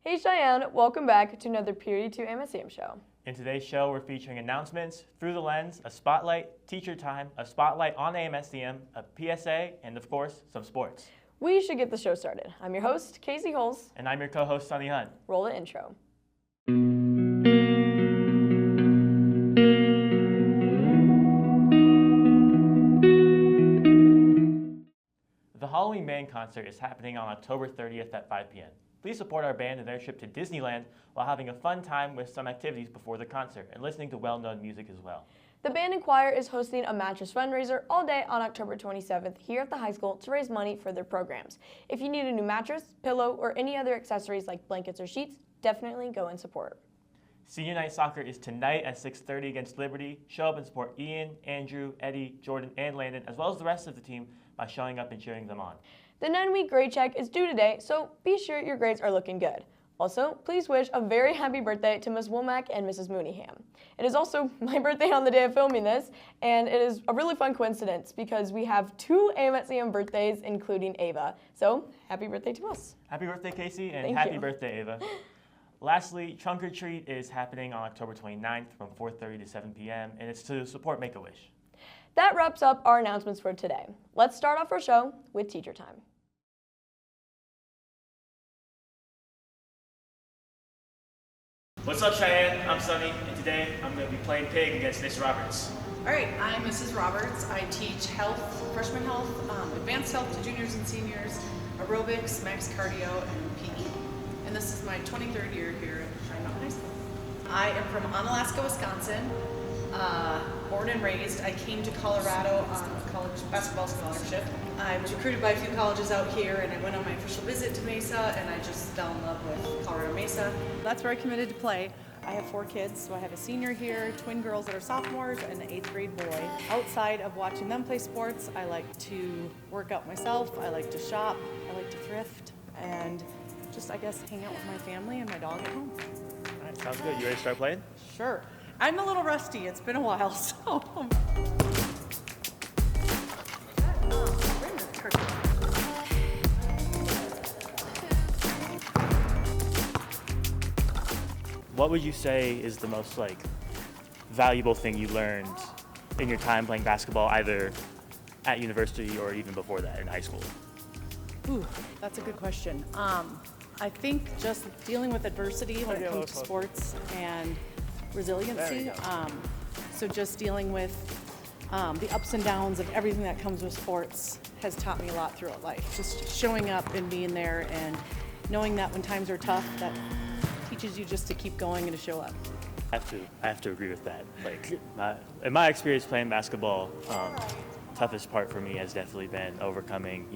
Hey Cheyenne, welcome back to another Period 2 MSCM show. In today's show, we're featuring announcements, Through the Lens, a spotlight, teacher time, a spotlight on AMSCM, a PSA, and of course, some sports. We should get the show started. I'm your host, Casey Holes. And I'm your co-host, Sunny Hunt. Roll the intro. The Halloween Band concert is happening on October 30th at 5 p.m. Please support our band in their trip to Disneyland while having a fun time with some activities before the concert and listening to well-known music as well. The band and choir is hosting a mattress fundraiser all day on October 27th here at the high school to raise money for their programs. If you need a new mattress, pillow, or any other accessories like blankets or sheets, definitely go and support. Senior night soccer is tonight at 6:30 against Liberty. Show up and support Ian, Andrew, Eddie, Jordan, and Landon, as well as the rest of the team by showing up and cheering them on. The 9-week grade check is due today, so be sure your grades are looking good. Also, please wish a very happy birthday to Ms. Womack and Mrs. Mooneyham. It is also my birthday on the day of filming this, and it is a really fun coincidence because we have 2 AMSCM birthdays, including Ava. So, happy birthday to us. Happy birthday, Casey, and Thank happy you. birthday, Ava. Lastly, Trunk or Treat is happening on October 29th from 4:30 to 7 p.m., and it's to support Make-A-Wish. That wraps up our announcements for today. Let's start off our show with Teacher Time. What's up, Cheyenne? I'm Sunny, and today I'm going to be playing Pig against Miss Roberts. All right, I'm Mrs. Roberts. I teach health, freshman health, advanced health to juniors and seniors, aerobics, max cardio, and PE. And this is my 23rd year here at Cheyenne Mountain High School. I am from Onalaska, Wisconsin. Born and raised. I came to Colorado on a college basketball scholarship. I was recruited by a few colleges out here, and I went on my official visit to Mesa, and I just fell in love with Colorado Mesa. That's where I committed to play. I have 4 kids, so I have a senior here, twin girls that are sophomores, and an 8th grade boy. Outside of watching them play sports, I like to work out myself, I like to shop, I like to thrift, and just, I guess, hang out with my family and my dog at home. All right, sounds good. You ready to start playing? Sure. I'm a little rusty. It's been a while, so. What would you say is the most valuable thing you learned in your time playing basketball, either at university or even before that in high school? Ooh, that's a good question. I think just dealing with adversity when it comes to sports and resiliency. So just dealing with the ups and downs of everything that comes with sports has taught me a lot throughout life. Just showing up and being there and knowing that when times are tough, that teaches you just to keep going and to show up. I have to agree with that. In my experience playing basketball, toughest part for me has definitely been overcoming,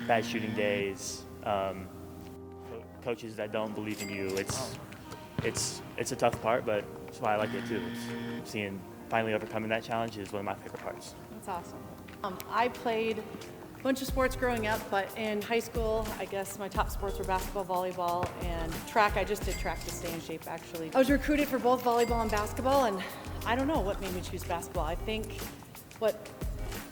bad shooting days, coaches that don't believe in you. It's a tough part, but that's why I like it too. Seeing finally overcoming that challenge is one of my favorite parts. That's awesome. I played a bunch of sports growing up, but in high school, I guess my top sports were basketball, volleyball, and track. I just did track to stay in shape, actually. I was recruited for both volleyball and basketball, and I don't know what made me choose basketball. I think what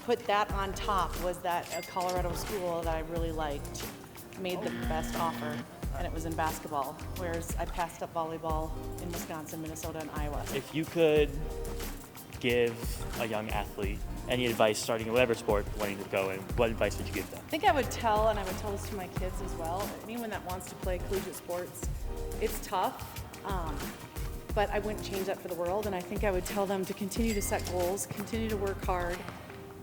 put that on top was that a Colorado school that I really liked made the best offer, and it was in basketball, whereas I passed up volleyball in Wisconsin, Minnesota, and Iowa. If you could give a young athlete any advice starting in whatever sport wanting to go in, what advice would you give them? I think I would tell, and I would tell this to my kids as well, anyone that wants to play collegiate sports, it's tough, but I wouldn't change that for the world, and I think I would tell them to continue to set goals, continue to work hard,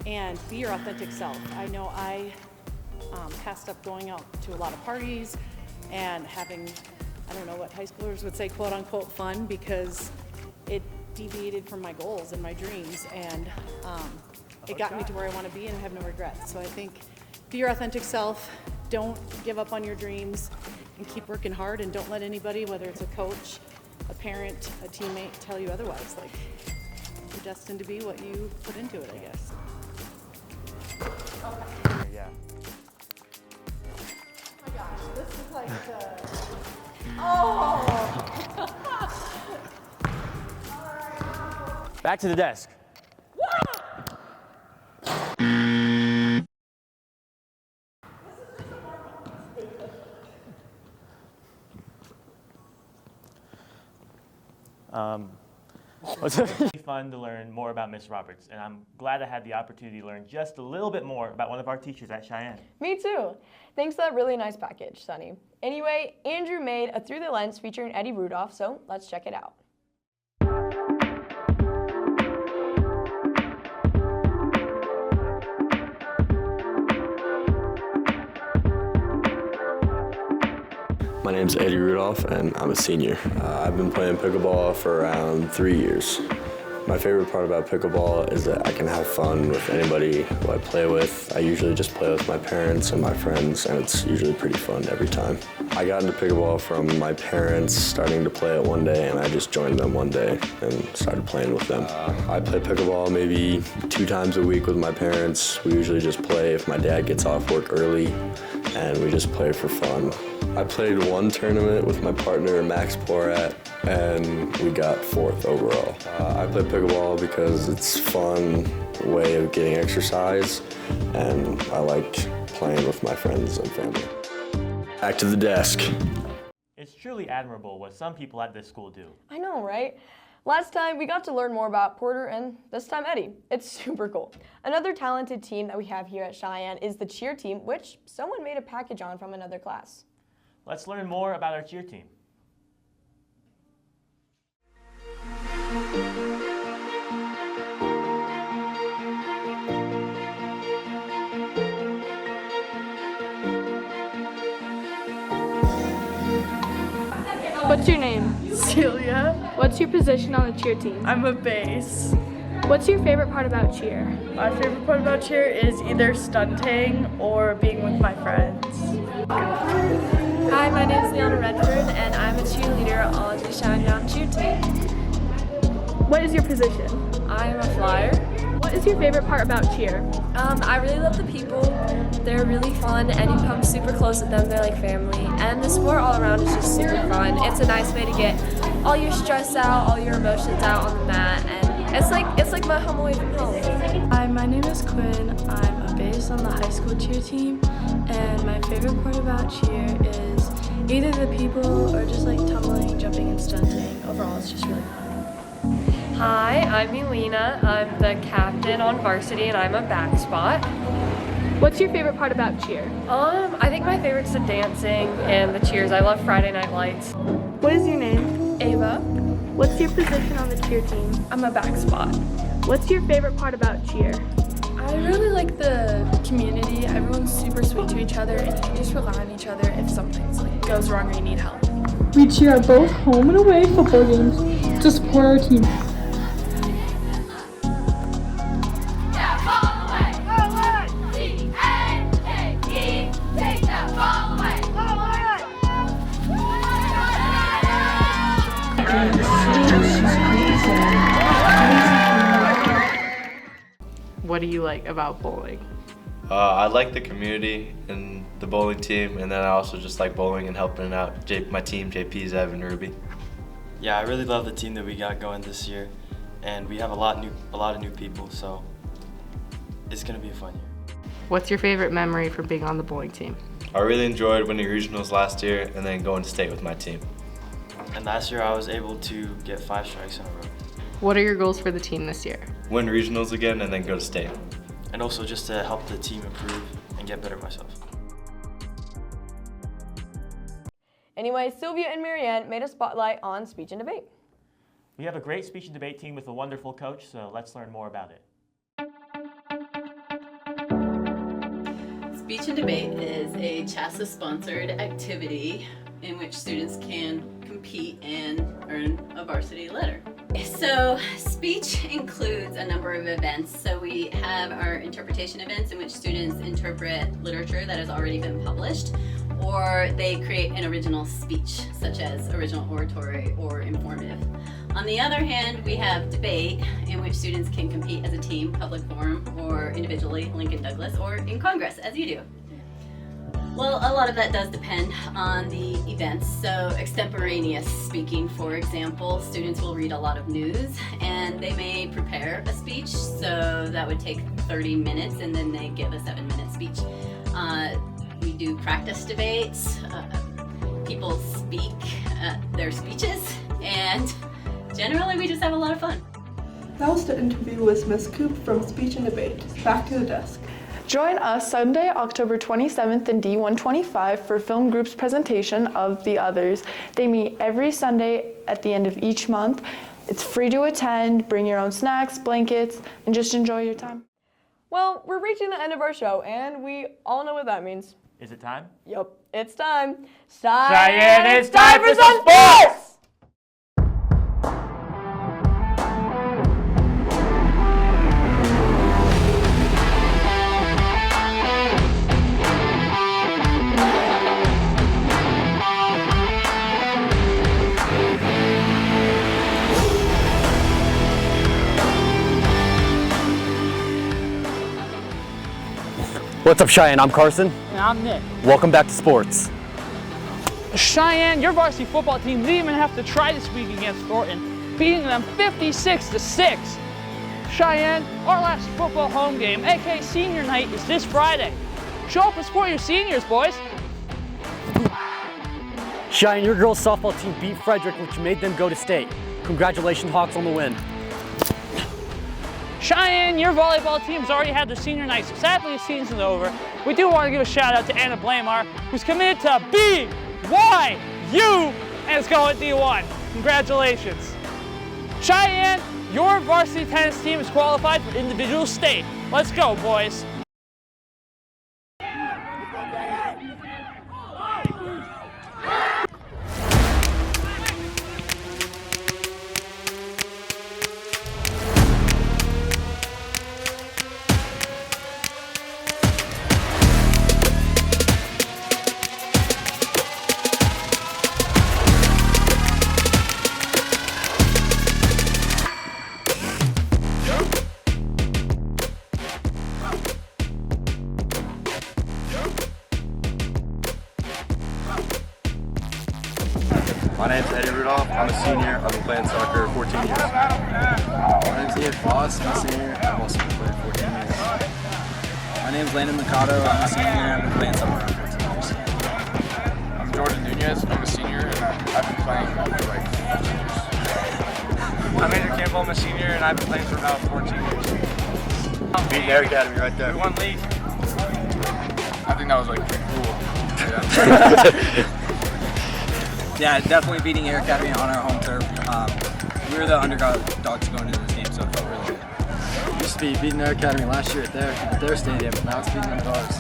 and be your authentic self. I know I passed up going out to a lot of parties and having, I don't know what high schoolers would say, quote unquote fun, because it deviated from my goals and my dreams, and it got me to where I want to be, and I have no regrets. So I think be your authentic self, don't give up on your dreams, and keep working hard, and don't let anybody, whether it's a coach, a parent, a teammate, tell you otherwise. You're destined to be what you put into it, I guess. Okay. Yeah. Oh my gosh, this is like the... Oh! Back to the desk. It's really fun to learn more about Miss Roberts, and I'm glad I had the opportunity to learn just a little bit more about one of our teachers at Cheyenne. Me too. Thanks for that really nice package, Sunny. Anyway, Andrew made a Through the Lens featuring Eddie Rudolph, so let's check it out. My name's Eddie Rudolph, and I'm a senior. I've been playing pickleball for around 3 years. My favorite part about pickleball is that I can have fun with anybody who I play with. I usually just play with my parents and my friends, and it's usually pretty fun every time. I got into pickleball from my parents starting to play it one day, and I just joined them one day and started playing with them. I play pickleball maybe 2 times a week with my parents. We usually just play if my dad gets off work early, and we just play for fun. I played one tournament with my partner, Max Porat, and we got 4th overall. I play pickleball because it's a fun way of getting exercise, and I like playing with my friends and family. Back to the desk. It's truly admirable what some people at this school do. I know, right? Last time, we got to learn more about Porter, and this time Eddie. It's super cool. Another talented team that we have here at Cheyenne is the cheer team, which someone made a package on from another class. Let's learn more about our cheer team. What's your name? Celia. What's your position on the cheer team? I'm a bass. What's your favorite part about cheer? My favorite part about cheer is either stunting or being with my friends. Hi, my name is Liana Redford, and I'm a cheerleader on the Cheyenne cheer team. What is your position? I'm a flyer. What is your favorite part about cheer? I really love the people. They're really fun, and you come super close with them. They're like family, and the sport all around is just super fun. It's a nice way to get all your stress out, all your emotions out on the mat, and it's like my home away from home. Hi, my name is Quinn. I'm a bass on the high school cheer team, and my favorite part about cheer is either the people or just like tumbling, jumping, and stunting. Overall, it's just really fun. Hi, I'm Elena. I'm the captain on varsity, and I'm a back spot. What's your favorite part about cheer? I think my favorite's the dancing and the cheers. I love Friday Night Lights. What is your name? Ava. What's your position on the cheer team? I'm a back spot. What's your favorite part about cheer? I really like the community. Everyone's super sweet to each other, and you can just rely on each other if something goes wrong or you need help. We cheer at both home and away football games to support our team. What do you like about bowling? I like the community and the bowling team, and then I also just like bowling and helping out my team, JP, Zev, and Ruby. Yeah, I really love the team that we got going this year, and we have a lot of new people, so it's gonna be a fun year. What's your favorite memory from being on the bowling team? I really enjoyed winning regionals last year and then going to state with my team. And last year I was able to get 5 strikes in a row. What are your goals for the team this year? Win regionals again and then go to state. And also just to help the team improve and get better myself. Anyway, Sylvia and Marianne made a spotlight on speech and debate. We have a great speech and debate team with a wonderful coach, so let's learn more about it. Speech and debate is a CHASA-sponsored activity in which students can compete and earn a varsity letter. So speech includes a number of events. So we have our interpretation events in which students interpret literature that has already been published, or they create an original speech, such as original oratory or informative. On the other hand, we have debate, in which students can compete as a team, public forum, or individually, Lincoln Douglas, or in Congress, as you do. Well, a lot of that does depend on the events. So extemporaneous speaking, for example, students will read a lot of news and they may prepare a speech. So that would take 30 minutes and then they give a 7-minute speech. We do practice debates. People speak their speeches and generally we just have a lot of fun. That was the interview with Ms. Coop from Speech and Debate. Back to the desk. Join us Sunday, October 27th in D125 for Film Group's presentation of The Others. They meet every Sunday at the end of each month. It's free to attend, bring your own snacks, blankets, and just enjoy your time. Well, we're reaching the end of our show, and we all know what that means. Is it time? Yup, it's time. Cheyenne, it's time for some sports! What's up, Cheyenne? I'm Carson. And I'm Nick. Welcome back to sports. Cheyenne, your varsity football team didn't even have to try this week against Thornton, beating them 56-6. Cheyenne, our last football home game, aka senior night, is this Friday. Show up and support your seniors, boys. Cheyenne, your girls softball team beat Frederick, which made them go to state. Congratulations, Hawks, on the win. Cheyenne, your volleyball team's already had their senior night, so sadly the season's over. We do want to give a shout out to Anna Blamar, who's committed to BYU and is going D1. Congratulations. Cheyenne, your varsity tennis team is qualified for individual state. Let's go, boys. My name's Eddie Rudolph. I'm a senior. I've been playing soccer 14 years. My name's Ian Foss. I'm a senior. I've also been playing 14 years. My name's Landon Mikado. I'm a senior. I've been playing somewhere around 14 years. I'm Jordan Nunez. I'm a senior, and I've been playing for like 15 years. I'm Andrew Campbell. I'm a senior, and I've been playing for about 14 years. Beating Air Academy right there. We won league. I think that was like pretty cool. Yeah, definitely beating Air Academy on our home turf. We were the underdogs going into this game, so it felt really good. Used to be beating Air Academy last year at their stadium. Now it's beating them dogs.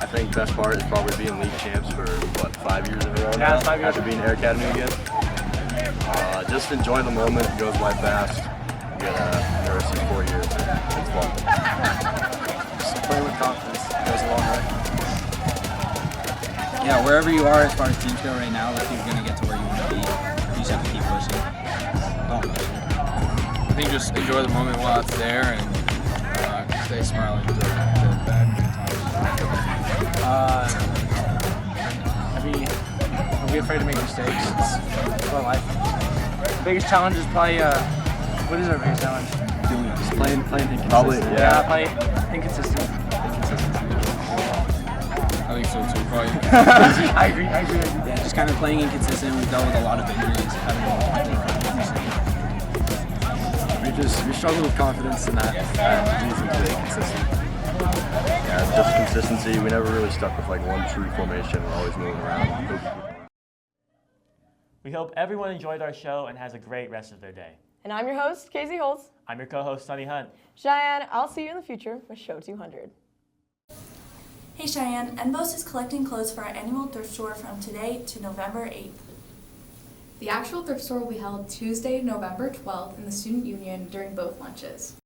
I think the best part is probably being league champs for, what, 5 years in a row now? Yeah, 5 years. After beating Air Academy again. Just enjoy the moment. It goes by fast. We got the rest of 4 years. It's fun. Just play with confidence. It goes a long way. Yeah, wherever you are as far as teams go right now, if you're going to get to where you want to be, you just have to keep pushing. Don't push. I think just enjoy the moment while it's there and stay smiling through the bad and good times. Don't be afraid to make mistakes. It's our life. The biggest challenge is probably, what is our biggest challenge? Just playing inconsistent. Probably, Yeah, play inconsistent. I think so too, probably. I agree. Yeah, just kind of playing inconsistent. We've dealt with a lot of injuries. We struggle with confidence in that reason to be consistent. Yeah, it's just consistency. We never really stuck with like one true formation. We're always moving around. We hope everyone enjoyed our show and has a great rest of their day. And I'm your host, Casey Holtz. I'm your co-host, Sunny Hunt. Cheyenne, I'll see you in the future with Show 200. Hey Cheyenne, NBOS is collecting clothes for our annual thrift store from today to November 8th. The actual thrift store will be held Tuesday, November 12th in the Student Union during both lunches.